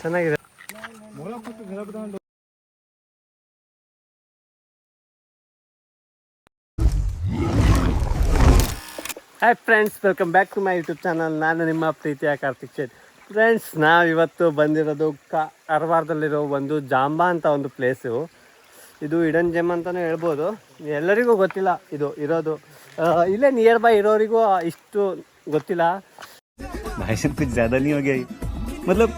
ಚೆನ್ನಾಗಿದೆ. Hi friends, welcome back to my YouTube channel. ನಾನು ನಿಮ್ಮ ಪ್ರೀತಿಯ ಕಾರ್ತಿಕ್ ಶೆಟ್ಟಿ. ಫ್ರೆಂಡ್ಸ್, ನಾವಿವತ್ತು ಬಂದಿರೋದು ಕಾರವಾರದಲ್ಲಿರೋ ಒಂದು ಜಾಂಬಾ ಅಂತ ಒಂದು ಪ್ಲೇಸು. ಇದು ಹಿಡನ್ ಜೆಮ್ ಅಂತಲೇ ಹೇಳ್ಬೋದು. ಎಲ್ಲರಿಗೂ ಗೊತ್ತಿಲ್ಲ ಇದು ಇರೋದು. ಇಲ್ಲೇ ನಿಯರ್ ಬೈ ಇರೋರಿಗೂ ಇಷ್ಟು ಗೊತ್ತಿಲ್ಲ. ಕುछ ज़्यादा नहीं हो गया मतलब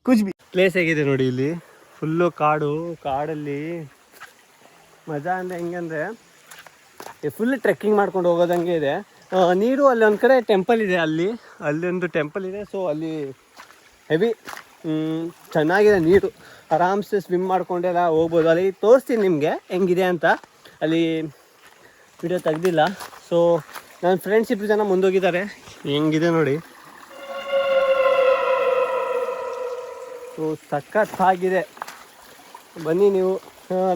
कुछ भी. ಪ್ಲೇಸ್ ಹೇಗಿದೆ ನೋಡಿ, ಇಲ್ಲಿ ಫುಲ್ಲು ಕಾಡಲ್ಲಿ ಮಜಾ ಅಂದರೆ ಹೆಂಗಂದರೆ ಫುಲ್ ಟ್ರೆಕ್ಕಿಂಗ್ ಮಾಡ್ಕೊಂಡು ಹೋಗೋದಂಗೆ ಇದೆ. ನೀರು ಅಲ್ಲಿ ಒಂದು ಕಡೆ ಟೆಂಪಲ್ ಇದೆ, ಅಲ್ಲೊಂದು ಟೆಂಪಲ್ ಇದೆ. ಸೊ ಅಲ್ಲಿ ಹೆವಿ ಚೆನ್ನಾಗಿದೆ ನೀರು, ಆರಾಮ್ಸೆ ಸ್ವಿಮ್ ಮಾಡ್ಕೊಂಡೆಲ್ಲ ಹೋಗ್ಬೋದು. ಅಲ್ಲಿ ತೋರಿಸ್ತೀನಿ ನಿಮಗೆ ಹೆಂಗಿದೆ ಅಂತ. ಅಲ್ಲಿ ವಿಡಿಯೋ ತೆಗ್ದಿಲ್ಲ. ಸೊ ನನ್ನ ಫ್ರೆಂಡ್ಸ್ 2 ಜನ ಮುಂದೋಗಿದ್ದಾರೆ. ಹೆಂಗಿದೆ ನೋಡಿ, ಸೊ ಸಖತ್ತಾಗಿದೆ. ಬನ್ನಿ ನೀವು.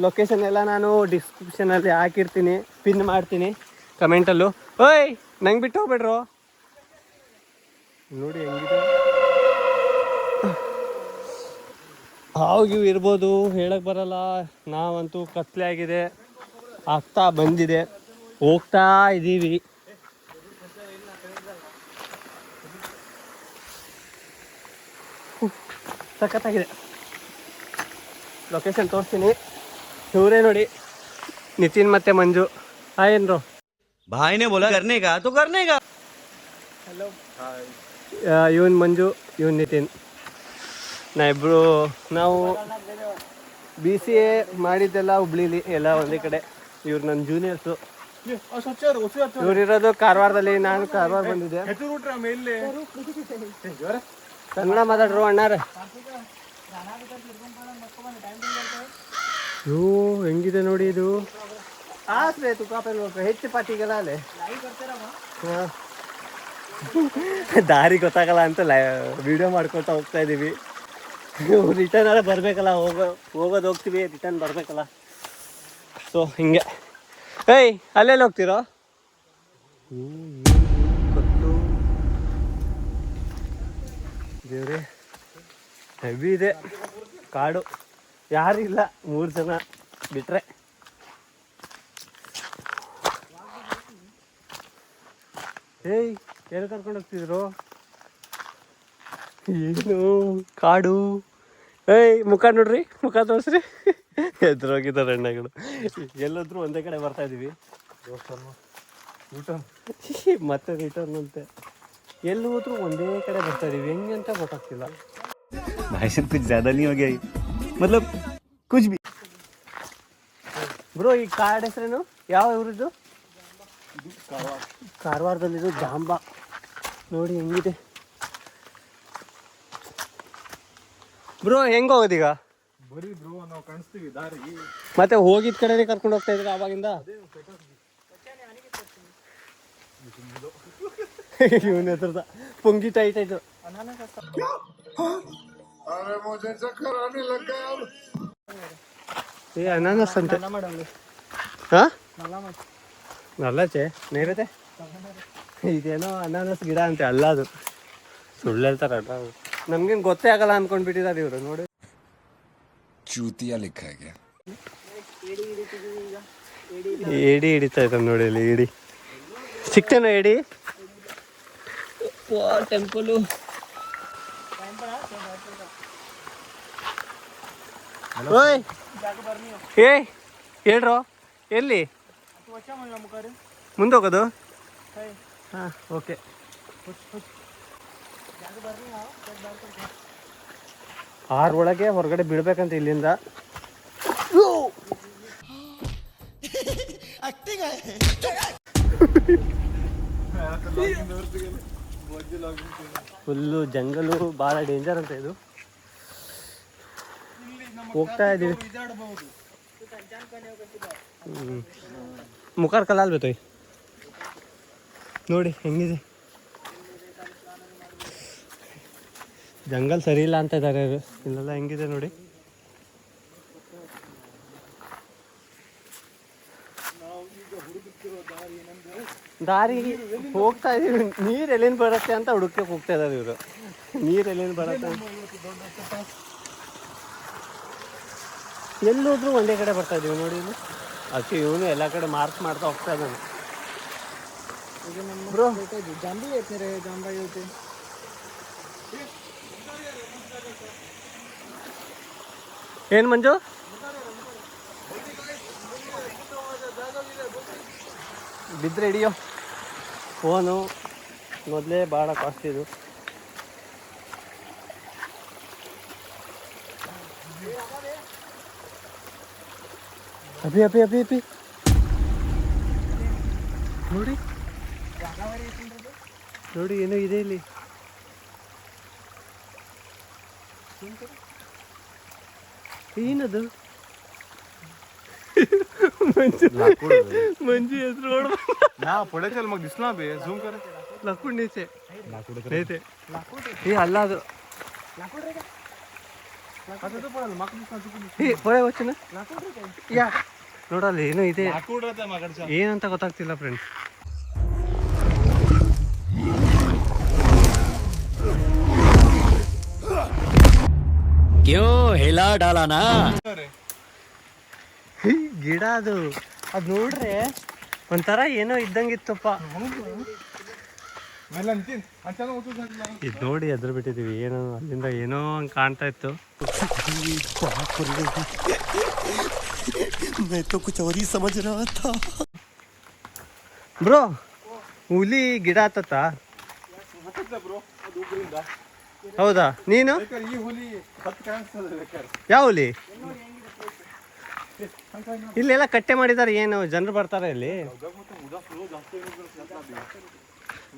ಲೊಕೇಶನ್ ಎಲ್ಲ ನಾನು ಡಿಸ್ಕ್ರಿಪ್ಷನಲ್ಲಿ ಹಾಕಿರ್ತೀನಿ, ಪಿನ್ ಮಾಡ್ತೀನಿ ಕಮೆಂಟಲ್ಲೂ. ಓಯ್, ನಂಗೆ ಬಿಟ್ಟು ಹೋಗ್ಬೇಡ್ರು. ನೋಡಿ ಹೆಂಗಿದೆ. ಹಾವು ಇರ್ಬೋದು, ಹೇಳಕ್ಕೆ ಬರಲ್ಲ. ನಾವಂತೂ ಕತ್ಲೆ ಆಗಿದೆ, ಆಗ್ತಾ ಬಂದಿದೆ, ಹೋಗ್ತಾ ಇದ್ದೀವಿ. ಸಖತ್ತಾಗಿದೆ. ಲೊಕೇಶನ್ ತೋರಿಸ್ತೀನಿ. ಇವರೇ ನೋಡಿ, ನಿತಿನ್ ಮತ್ತೆ ಮಂಜು. ಹಾಯ್ ಏನ್ರು. भाई ने बोला करने का तो करने का. ಹಲೋ. ಇವನ್ ಮಂಜು, ಇವನ್ ನಿತಿನ್. ನಾವು BCA ಮಾಡಿದ್ದೆಲ್ಲ ಹುಬ್ಳಿಲಿ, ಎಲ್ಲ ಒಂದೇ ಕಡೆ. ಇವ್ರು ನನ್ನ ಜೂನಿಯರ್ಸು. ಇವರಿರೋದು ಕಾರವಾರದಲ್ಲಿ. ನಾನು ಕಾರವಾರ ಬಂದಿದ್ದೆ. ಕನ್ನಡ ಮಾತಾಡ್ರು ಅಣ್ಣಾರ. ಇವು ಹೆಂಗಿದೆ ನೋಡಿ. ಇದು ಆಸರೆ ಹೆಚ್ಚು ಪಾಟಿಗೆಲ್ಲ ಅಲ್ಲೇ ದಾರಿ ಗೊತ್ತಾಗಲ್ಲ ಅಂತ ವಿಡಿಯೋ ಮಾಡ್ಕೊತಾ ಹೋಗ್ತಾ ಇದ್ದೀವಿ. ರಿಟರ್ನ್ ಎಲ್ಲ ಬರಬೇಕಲ್ಲ, ಹೋಗೋದು ಹೋಗ್ತೀವಿ, ರಿಟರ್ನ್ ಬರಬೇಕಲ್ಲ. ಸೊ ಹಿಂಗೆ. ಏಯ್, ಅಲ್ಲೆಲ್ಲಿ ಹೋಗ್ತೀರೋ? ಗೊತ್ತು ದೇವ್ರೆ, ಹೆವಿ ಇದೆ ಕಾಡು. ಯಾರಿಲ್ಲ, 3 ಜನ ಬಿಟ್ರೆ. ಏಯ್, ಎಲ್ಲಿ ಕರ್ಕೊಂಡು ಹೋಗ್ತಿದ್ರು? ಏನು ಕಾಡು. ಏಯ್, ಮುಖ ನೋಡ್ರಿ, ಮುಖ ತೋರಿಸ್ರಿ. ಎದುರೋಗಿದ್ದಾರೆ ಅಣ್ಣಗಳು. ಎಲ್ಲೋದ್ರೂ ಒಂದೇ ಕಡೆ ಬರ್ತಾ ಇದೀವಿ. ಮತ್ತೆ ರಿಟರ್ನ್ ಅಂತೆ. ಎಲ್ಲಿ ಹೋದ್ರೂ ಒಂದೇ ಕಡೆ ಬರ್ತಾ ಇದೀವಿ. ಹೆಂಗೆ ಅಂತ ಗೊತ್ತಾಗ್ತಿಲ್ಲ. भाई कुछ ज़्यादा नहीं हो गया मतलब कुछ भी. ಬ್ರೋ, ಈ ಕಾಡ್ ಹೆಸರೇನು? ಯಾವ ಊರಿದ್ದು? ಕಾರವಾರದಲ್ಲಿದ್ದು ಜಾಂಬಾ. ನೋಡಿ ಹೆಂಗಿದೆ. ಬ್ರೋ, ಹೆಂಗೆ ಹೋಗೋದೀಗ? ನಾವು ಕಾಣಿಸ್ತೀವಿ ದಾರಿ. ಮತ್ತೆ ಹೋಗಿದ್ ಕಡೆನೇ ಕರ್ಕೊಂಡು ಹೋಗ್ತಾ ಇದ್ರೆ ಆವಾಗಿಂದ. ಇವನ ಹತ್ರದ ಪುಂಗಿ ಟೈಟ್ ಆಯ್ತು. ಏ, ಅನಾನಸ್ ಅಂತೆ. ಹಾ, ನಲ್ಲಚೆ ನೇರತೆ. ಇದೇನೋ ಅನಾನಸ್ ಗಿಡ ಅಂತೆ, ಅಲ್ಲ ಅದು. ಸುಳ್ಳು ಹೇಳ್ತಾರ. ನಮ್ಗೇನು ಗೊತ್ತೇ ಆಗಲ್ಲ ಅನ್ಕೊಂಡ್ಬಿಟ್ಟಿದ್ದಾರೆ ಇವರು. ನೋಡಿ, ಚೂತಿಯಾ ಲಿಖ ಏಡಿ ಹಿಡಿತಾ ಇದ್ದಾನೆ ನೋಡಿ. ಅಲ್ಲಿ ಏಡಿ ಸಿಕ್ತೇನೋ. ಏಡಿ ಟೆಂಪಲು. ಓಯ್, ಏಯ್ ಹೇಳ್ರೋ, ಎಲ್ಲಿ ಮುಂದೆ ಹೋಗೋದು? ಹಾಂ, ಓಕೆ. ಒಳಗೆ ಹೊರಗಡೆ ಬಿಡ್ಬೇಕಂತ ಇಲ್ಲಿಂದ. ಫುಲ್ಲು ಜಂಗಲು, ಭಾಳ ಡೇಂಜರ್ ಅಂತ ಇದು. ಹೋಗ್ತಾ ಇದ್ದೀವಿ. ಮುಖಾರ್ ಕಲಾಲ್ ಬೇತೋಯ್ ನೋಡಿ ಹೆಂಗಿದೆ. ಜಂಗಲ್ ಸರಿ ಇಲ್ಲ ಅಂತ ಇದ್ದಾರೆ ಇಲ್ಲೆಲ್ಲ. ಹೆಂಗಿದೆ ನೋಡಿ. ದಾರಿ ಹೋಗ್ತಾ ಇದೀವಿ. ನೀರು ಎಲ್ಲಿಂದ ಬರುತ್ತೆ ಅಂತ ಹುಡುಕಕ್ಕೆ ಹೋಗ್ತಾ ಇದ್ದಾರೆ ಇವರು. ನೀರೆಲ್ಲೇನು ಬರತ್ತೆ ಎಲ್ಲೋದ್ರೂ ಒಂದೇ ಕಡೆ ಬರ್ತಾ ಇದೀವಿ ನೋಡಿ ಇಲ್ಲಿ. ಅದಕ್ಕೆ ಇವನು ಎಲ್ಲ ಕಡೆ ಮಾರ್ಕ್ ಮಾಡ್ತಾ ಹೋಗ್ತಾ ಇದ್ದಾನೆ. ಬ್ರೋ ಏನು ಮಂಜು? ಬಿದ್ದರೆ ಹಿಡಿಯೋ ಫೋನು ಮೊದಲೇ ಭಾಳ ಕಾಸ್ಟ್ ಇದು. ಅಭಿ ಅಭಿ ಅಭಿ ಅಭಿ ನೋಡಿ ನೋಡಿ ಏನೋ ಇದೆ ಇಲ್ಲಿ. ಏನದು? मंजी रोड ना पुढे चल मग दिसला बे झूम कर लाकूड नीचे नाही ते हे ಅಲ್ಲ ಅದು ಪೊಳೆ ವಚ್ಚನ ಯಾ ನೋಡಲ್ಲ ಏನೋ ಇದೆ ಏನಂತ ಗೊತ್ತಾಗ್ತಿಲ್ಲ ಫ್ರೆಂಡ್ಸ್. क्यों हिला डाला ना? ಗಿಡ ಅದು ನೋಡ್ರೆ ಒಂಥರ ಏನೋ ಇದ್ದಂಗಿತ್ತಪ್ಪ. ಇದು ನೋಡಿ ಎದುರು ಬಿಟ್ಟಿದೀವಿ. ಏನೋ ಅಲ್ಲಿಂದ ಏನೋ ಹಂಗೆ ಕಾಣ್ತಾ ಇತ್ತು. ಬ್ರೋ ಹುಲಿ ಗಿಡ ಹತ್ತತ್ತ? ಹೌದಾ? ನೀನು ಯಾವ ಹುಲಿ? ಇಲ್ಲೆಲ್ಲ ಕಟ್ಟೆ ಮಾಡಿದ್ದಾರೆ. ಏನು ಜನರು ಬರ್ತಾರೆ ಇಲ್ಲಿ?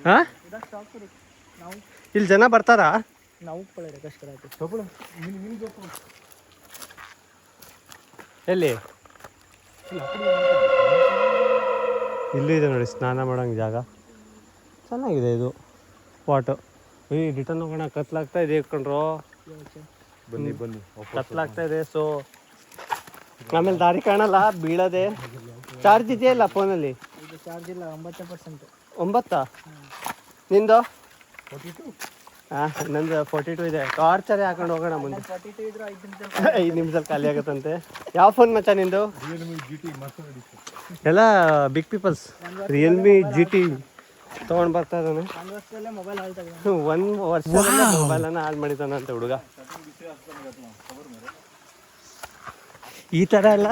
ಹಾ ಇಲ್ಲಿ ಜನ ಬರ್ತಾರಾ? ಎಲ್ಲಿ? ಇಲ್ಲೂ ಇದೆ ನೋಡಿ ಸ್ನಾನ ಮಾಡೋಂಗೆ ಜಾಗ. ಚೆನ್ನಾಗಿದೆ ಇದು ಸ್ಪಾಟು. ರಿಟರ್ನ್ ಹೋಗೋಣ. ಕತ್ಲಾಗ್ತಾ ಇದೆ ಇಟ್ಕೊಂಡ್ರು. ಬನ್ನಿ ಬನ್ನಿ ಕತ್ಲಾಗ್ತಾ ಇದೆ. ಸೊ ಆಮೇಲೆ ದಾರಿ ಕಾಣಲ್ಲ, ಬೀಳದೆ. ಚಾರ್ಜ್ ಇದೆಯಲ್ಲ ಫೋನಲ್ಲಿ? ಚಾರ್ಜ್ ಇಲ್ಲ, 9%. 9? ನಿಂದು? ಹಾಂ ನಂದು 42 ಇದೆ. ಟಾರ್ಚರೇ ಹಾಕೊಂಡು ಹೋಗೋಣ ಮುಂದೆ. 42 ಇದ್ರೆ 5 ನಿಮಿಷದಲ್ಲಿ ಖಾಲಿ ಆಗುತ್ತಂತೆ. ಯಾವ ಫೋನ್ ಮಚ್ಚ ನಿಂದು? ಎಲ್ಲ ಬಿಗ್ ಪೀಪಲ್ಸ್. ರಿಯಲ್ಮಿ GT ತೊಗೊಂಡು ಬರ್ತಾ ಇದ್ದಾನೆ. ಒಂದು ವರ್ಷದಲ್ಲೇ ಮೊಬೈಲ್ ಹಾಳ್ತಾಗ. 1 ವರ್ಷದಲ್ಲೇ ಮೊಬೈಲನ್ನು ಹಾಳು ಮಾಡಿದ್ದಾನಂತೆ ಹುಡುಗ. ಈ ಥರ ಎಲ್ಲ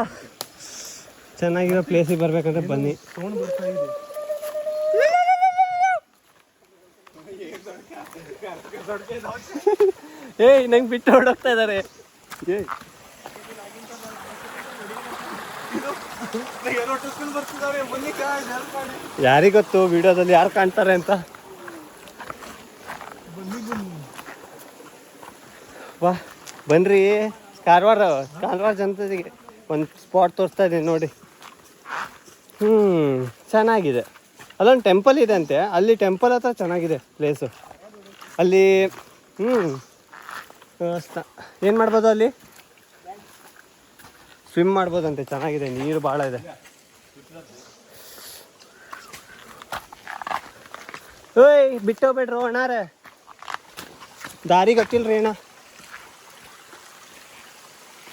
ಚೆನ್ನಾಗಿರೋ ಪ್ಲೇಸಿಗೆ ಬರ್ಬೇಕಂದ್ರೆ ಬನ್ನಿ. ಏಯ್ ನಂಗೆ ಬಿಟ್ಟು ಹೊರಡೋಗ್ತಾ ಇದ್ದಾರೆ. ಯಾರಿಗೊತ್ತು ವಿಡಿಯೋದಲ್ಲಿ ಯಾರು ಕಾಣ್ತಾರೆ ಅಂತ. ವಾ ಬನ್ರಿ. ಕಾರವಾರ ಜನತೆಗೆ ಒಂದು ಸ್ಪಾಟ್ ತೋರಿಸ್ತಾ ಇದ್ದೀನಿ ನೋಡಿ. ಚೆನ್ನಾಗಿದೆ. ಅಲ್ಲೊಂದು ಟೆಂಪಲ್ ಇದೆ ಅಂತೆ. ಅಲ್ಲಿ ಟೆಂಪಲ್ ಹತ್ರ ಚೆನ್ನಾಗಿದೆ ಪ್ಲೇಸು. ಅಲ್ಲಿ ಏನು ಮಾಡ್ಬೋದು ಅಲ್ಲಿ? ಸ್ವಿಮ್ ಮಾಡ್ಬೋದಂತೆ. ಚೆನ್ನಾಗಿದೆ, ನೀರು ಭಾಳ ಇದೆ. ಓಯ್ ಬಿಟ್ಟೋಗ್ಬೇಡ್ರು ಅಣ್ಣಾರೆ, ದಾರಿ ಗೊತ್ತಿಲ್ರಿ ಅಣ್ಣ.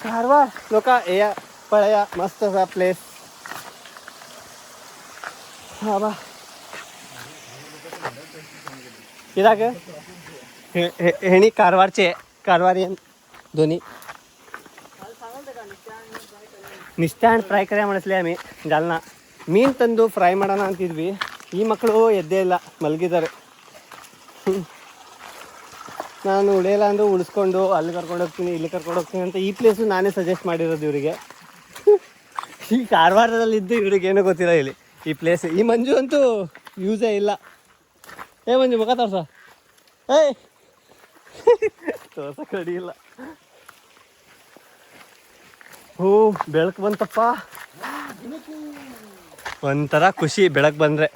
ಕಾರವಾರ ಲೋಕ ಏಯ ಪಳೆಯ ಮಸ್ತ್ ಅದ ಪ್ಲೇಸ್. ಹಾಂ ಬಾ इधर हेणी कारवारचे कारवारियन दोन्ही निस्त्याण फ्राय करा म्हटले आम्ही जालना मीन ತಂದು ಫ್ರೈ ಮಾಡೋಣ ಅಂತಿದ್ವಿ. ಈ ಮಕ್ಕಳು ಎದ್ದೇ ಇಲ್ಲ, ಮಲಗಿದ್ದಾರೆ. ನಾನು ಉಳಿಯಲ್ಲ ಅಂದರೂ ಉಳಿಸ್ಕೊಂಡು ಅಲ್ಲಿ ಕರ್ಕೊಂಡು ಹೋಗ್ತೀನಿ, ಇಲ್ಲಿ ಕರ್ಕೊಂಡು ಹೋಗ್ತೀನಿ ಅಂತ ಈ ಪ್ಲೇಸು ನಾನೇ ಸಜೆಸ್ಟ್ ಮಾಡಿರೋದು ಇವರಿಗೆ. ಈ ಕಾರವಾರದಲ್ಲಿದ್ದು ಇವ್ರಿಗೇನೂ ಗೊತ್ತಿಲ್ಲ ಇಲ್ಲಿ ಈ ಪ್ಲೇಸ್. ಈ ಮಂಜು ಅಂತೂ ಯೂಸೇ ಇಲ್ಲ. ಏ ಮಂಜು ಮುಖ ತೋರ್ಸ. ಏಯ್ ತೋರ್ಸಕ್ಕೆ ರೆಡಿ ಇಲ್ಲ. ಓ ಬೆಳಕು ಬಂತಪ್ಪ, ಒಂಥರ ಖುಷಿ ಬೆಳಕು ಬಂದರೆ.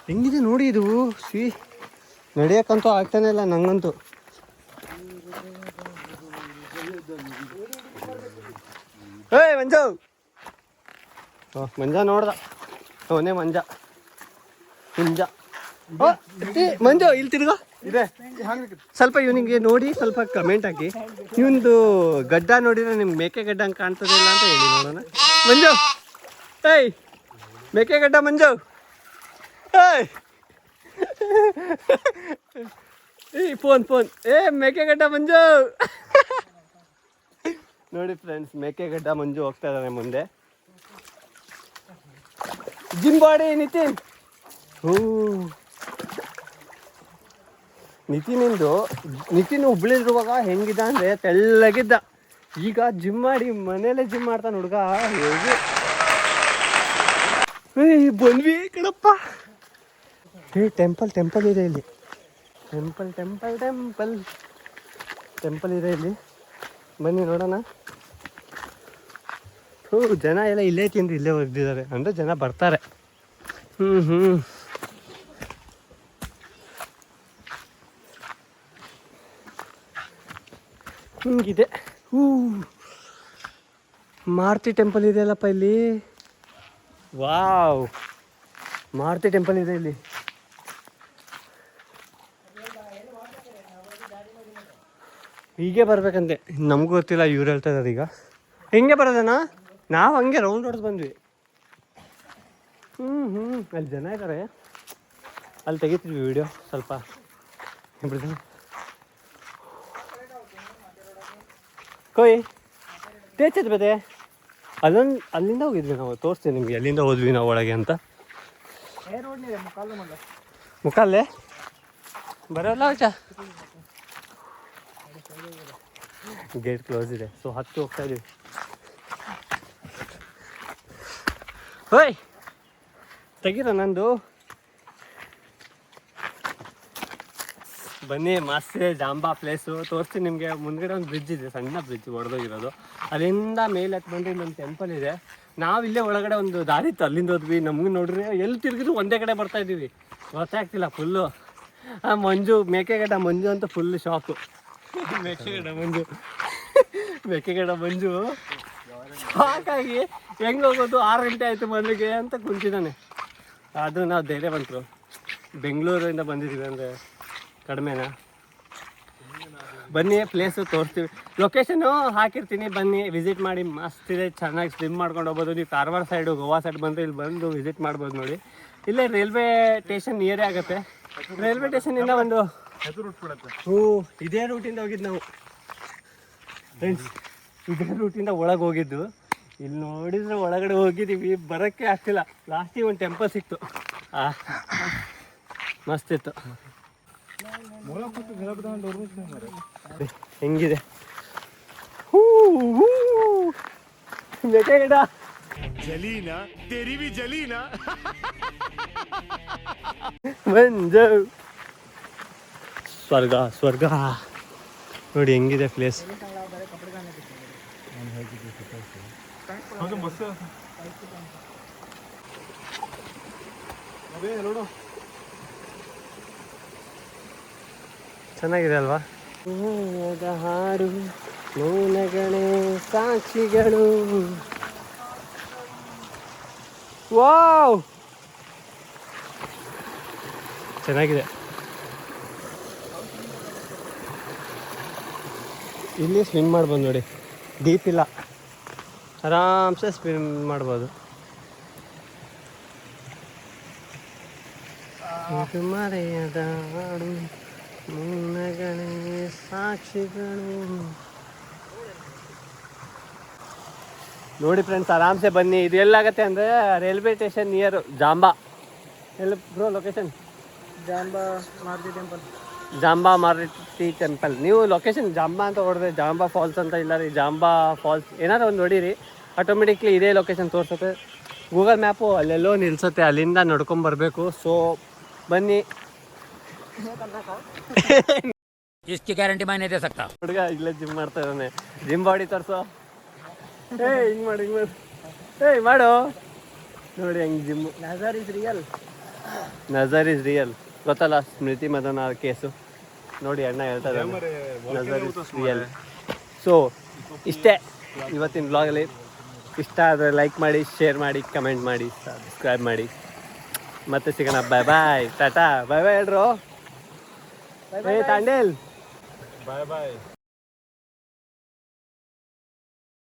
ಹೆಂಗಿದೆ ನೋಡಿ ಇದು. ನಡೆಯೋಕ್ಕಂತೂ ಆಗ್ತಾನೆ ಇಲ್ಲ ನಂಗಂತೂ. ಏಯ್ ಮಂಜು, ಮಂಜ ನೋಡ್ದ ಅವನೇ ಮಂಜ ಹುಂಜ. ಮಂಜು ಇಲ್ಲಿ ತಿರ್ಗೋ ಇದೆ ಸ್ವಲ್ಪ ಇವನಿಗೆ ನೋಡಿ ಸ್ವಲ್ಪ ಕಮೆಂಟ್ ಹಾಕಿ. ಇವನ್ದು ಗಡ್ಡ ನೋಡಿದ್ರೆ ನಿಮ್ಗೆ ಮೇಕೆ ಗಡ್ಡ ಹಂಗೆ ಕಾಣ್ತದಿಲ್ಲ ಅಂತ ಹೇಳಿ ನೋಡೋಣ. ಮಂಜು ಏಯ್ ಮೇಕೆ ಗಡ್ಡ ಮಂಜು ಏಯ್ ಏಯ್ ಫೋನ್ ಮೇಕೆ ಗಡ್ಡ ಮಂಜು ನೋಡಿ ಫ್ರೆಂಡ್ಸ್, ಮೇಕೆ ಗಡ್ಡ ಮಂಜು ಹೋಗ್ತಾ ಇದ್ದಾನೆ ಮುಂದೆ. Gym body Nitin. ನಿತಿನ್ ಹುಬ್ಳಿಲಿರುವಾಗ ಹೆಂಗಿದ್ದ ಅಂದರೆ ತೆಳ್ಳಗಿದ್ದ. ಈಗ ಜಿಮ್ ಮಾಡಿ ಮನೇಲೆ ಜಿಮ್ ಮಾಡ್ತಾನೆ ಹುಡುಗ. ಹೇಗೆ ಬಂದ್ವಿ ಕಣಪ್ಪ. ಟೆಂಪಲ್ ಇದೆ ಇಲ್ಲಿ. ಟೆಂಪಲ್ ಇದೆ ಇಲ್ಲಿ, ಬನ್ನಿ ನೋಡೋಣ. ಜನ ಎಲ್ಲ ಇಲ್ಲೇ ತಿಂದು ಇಲ್ಲೇ ಹೊರದಿದ್ದಾರೆ ಅಂದರೆ ಜನ ಬರ್ತಾರೆ. ಹಿಂಗಿದೆ. ಮಾರುತಿ ಟೆಂಪಲ್ ಇದೆಯಲ್ಲಪ್ಪ ಇಲ್ಲಿ. ವಾವ್, ಮಾರುತಿ ಟೆಂಪಲ್ ಇದೆ ಇಲ್ಲಿ. ಹೀಗೆ ಬರ್ಬೇಕಂತೆ, ನಮಗೂ ಗೊತ್ತಿಲ್ಲ, ಇವ್ರು ಹೇಳ್ತಾ ಇದ್ದಾರೆ. ಈಗ ಹೆಂಗೆ ಬರೋದಣ್ಣ? ನಾವು ಹಂಗೆ ರೌಂಡ್ ಹೊಡೆದು ಬಂದ್ವಿ. ಅಲ್ಲಿ ಜನ ಇದ್ದಾರೆ, ಅಲ್ಲಿ ತೆಗಿತೀವಿ ವಿಡಿಯೋ ಸ್ವಲ್ಪ. ಕೊಯ್ ಟೇಚದ್ ಬದೆ ಅಲ್ಲಿಂದ ಹೋಗಿದ್ವಿ ನಾವು. ತೋರಿಸ್ತೀವಿ ನಿಮಗೆ ಎಲ್ಲಿಂದ ಹೋದ್ವಿ ನಾವು ಒಳಗೆ ಅಂತ. ಮುಖಲ್ಲೇ ಬರೋಲ್ಲ ಆಚ. ಗೇಟ್ ಕ್ಲೋಸ್ ಇದೆ, ಸೊ ಹತ್ತಿ ಹೋಗ್ತಾ ಇದೀವಿ. ಹೋಯ್ ತೆಗೀರ ನಂದು. ಬನ್ನಿ, ಮಸ್ತ್ ಜಾಂಬಾ ಪ್ಲೇಸು ತೋರಿಸ್ತೀನಿ ನಿಮಗೆ. ಮುಂದ್ಗಡೆ ಒಂದು ಬ್ರಿಡ್ಜ್ ಇದೆ, ಸಣ್ಣ ಬ್ರಿಡ್ಜ್ ಹೊಡೆದೋಗಿರೋದು. ಅಲ್ಲಿಂದ ಮೇಲೆ ಹತ್ತು ಬಂದು ಇಲ್ಲೊಂದು ಟೆಂಪಲ್ ಇದೆ. ನಾವು ಇಲ್ಲೇ ಒಳಗಡೆ ಒಂದು ದಾರಿ ಇತ್ತು, ಅಲ್ಲಿಂದ ಹೋದ್ವಿ. ನಮ್ಗೆ ನೋಡ್ರಿ ಎಲ್ಲಿ ತಿರುಗಿದ್ರು ಒಂದೇ ಕಡೆ ಬರ್ತಾ ಇದ್ದೀವಿ, ಗೊತ್ತಾಗ್ತಿಲ್ಲ. ಫುಲ್ಲು ಮಂಜು, ಮೇಕೆಗಡ್ಡ ಮಂಜು ಅಂತ ಫುಲ್ ಶಾಕು. ಮೇಕೆಗಡ್ಡ ಮಂಜು ಸಾಕಾಗಿ ಹೆಂಗೆ ಹೋಗೋದು, 6 ಗಂಟೆ ಆಯಿತು ಮನೆಗೆ ಅಂತ ಕುಂತಿದ್ದಾನೆ. ಅದು ನಾವು ಧೈರ್ಯ ಬಂತರು, ಬೆಂಗಳೂರಿಂದ ಬಂದಿದ್ದೀವಿ ಅಂದರೆ ಕಡಿಮೆನಾ. ಬನ್ನಿ, ಪ್ಲೇಸು ತೋರಿಸ್ತೀವಿ, ಲೊಕೇಶನ್ನು ಹಾಕಿರ್ತೀನಿ. ಬನ್ನಿ ವಿಸಿಟ್ ಮಾಡಿ, ಮಸ್ತ್ ಇದೆ, ಚೆನ್ನಾಗಿ ಸ್ವಿಮ್ ಮಾಡ್ಕೊಂಡು ಹೋಗ್ಬೋದು. ನೀವು ಕಾರವಾರ ಸೈಡು, ಗೋವಾ ಸೈಡ್ ಬಂದರೆ ಇಲ್ಲಿ ಬಂದು ವಿಸಿಟ್ ಮಾಡ್ಬೋದು. ನೋಡಿ, ಇಲ್ಲೇ ರೈಲ್ವೆ ಸ್ಟೇಷನ್ ನಿಯರೇ ಆಗುತ್ತೆ. ರೈಲ್ವೆ ಸ್ಟೇಷನಿಂದ ಒಂದು ಇದೇ ರೂಟಿಂದ ಹೋಗಿದ್ದು ನಾವು ಫ್ರೆಂಡ್ಸ್. ಇದೇ ರೂಟಿಂದ ಒಳಗೆ ಹೋಗಿದ್ದು. ಇಲ್ಲಿ ನೋಡಿದ್ರೆ ಒಳಗಡೆ ಹೋಗಿದ್ದೀವಿ, ಬರೋಕ್ಕೆ ಆಗ್ತಿಲ್ಲ. ಲಾಸ್ಟಿಗೆ ಒಂದು ಟೆಂಪಲ್ ಸಿಕ್ತು, ಮಸ್ತ್ ಇತ್ತು. ಹೆಂಗಿದೆ ಮೇಕೆಗಡ್ಡ ಜಲೀನಾ ತೆರಿವಿ ಜಲೀನಾ ಮಂಜು ಸ್ವರ್ಗ ನೋಡಿ ಹೆಂಗಿದೆ ಪ್ಲೇಸ್. ನೋಡು, ಚೆನ್ನಾಗಿದೆ ಅಲ್ವಾ? ಹಾಡು ಮೌನಗಳೇ ಸಾಕ್ಷಿಗಳು. ವಾವ್, ಚೆನ್ನಾಗಿದೆ. ಇಲ್ಲಿ ಸ್ವಿಮ್ ಮಾಡ್ಬೋದು ನೋಡಿ, ಡೀಪ್ ಇಲ್ಲ, ಆರಾಮ್ಸೆ ಸ್ವಿಮ್ ಮಾಡ್ಬೋದು. ಮರೆಯದ ಹಾಡು ಮೌನಗಳೇ ಸಾಕ್ಷಿಗಳು. ನೋಡಿ ಫ್ರೆಂಡ್ಸ್, ಆರಾಮ್ಸೆ ಬನ್ನಿ. ಇದು ಎಲ್ಲಾಗತ್ತೆ ಅಂದರೆ ರೈಲ್ವೆ ಸ್ಟೇಷನ್ ನಿಯರ್ ಜಾಂಬಾ. ಎಲ್ಲಿ bro location? Jamba Maruti temple. ನೀವು ಲೊಕೇಶನ್ ಜಾಂಬಾ ಅಂತ ಹೊಡೆದ್ರೆ ಜಾಂಬಾ ಫಾಲ್ಸ್ ಅಂತ ಇಲ್ಲ ರೀ, ಜಾಂಬಾ ಫಾಲ್ಸ್ ಏನಾರು ಒಂದು ಹೊಡೀರಿ, ಆಟೋಮೆಟಿಕ್ಲಿ ಇದೇ ಲೊಕೇಶನ್ ತೋರಿಸುತ್ತೆ. ಗೂಗಲ್ ಮ್ಯಾಪು ಅಲ್ಲೆಲ್ಲೋ ನಿಲ್ಲಿಸುತ್ತೆ, ಅಲ್ಲಿಂದ ನಡ್ಕೊಂಬರ್ಬೇಕು. ಸೊ ಬನ್ನಿ. इसकी गारंटी मैं नहीं दे सकता. ಹುಡುಗ ಇಲ್ಲೇ ಜಿಮ್ ಮಾಡ್ತಾ ಇದ್ದಾನೆ. ಜಿಮ್ ಬಾಡಿ ತೋರಿಸೋ. ಹಿಂಗೆ ಮಾಡಿ ಮಾಡು ನೋಡಿ ಹೆಂಗೆ ಜಿಮ್. ನಜರ್ ಇಸ್ ರಿಯಲ್ ಗೊತ್ತಲ್ಲ, ಸ್ಮೃತಿ ಮದನ ಕೇಸು ನೋಡಿ ಅಣ್ಣ ಹೇಳ್ತಾ ಇದ್ದಾನೆ, ನಜರ್ ಇಸ್ ರಿಯಲ್. ಸೊ ಇಷ್ಟೇ ಇವತ್ತಿನ ಬ್ಲಾಗಲ್ಲಿ. ಇಷ್ಟ ಆದರೆ ಲೈಕ್ ಮಾಡಿ, ಶೇರ್ ಮಾಡಿ, ಕಮೆಂಟ್ ಮಾಡಿ, ಸಬ್ಸ್ಕ್ರೈಬ್ ಮಾಡಿ. ಮತ್ತೆ ಸಿಗೋಣ. ಬಾಯ್ ಬಾಯ್, ಟಾಟಾ, ಬಾಯ್ ಬಾಯ್ ಹೇಳ್ರು. ಏ ತಾಂಡೇಲ್, बाय बाय.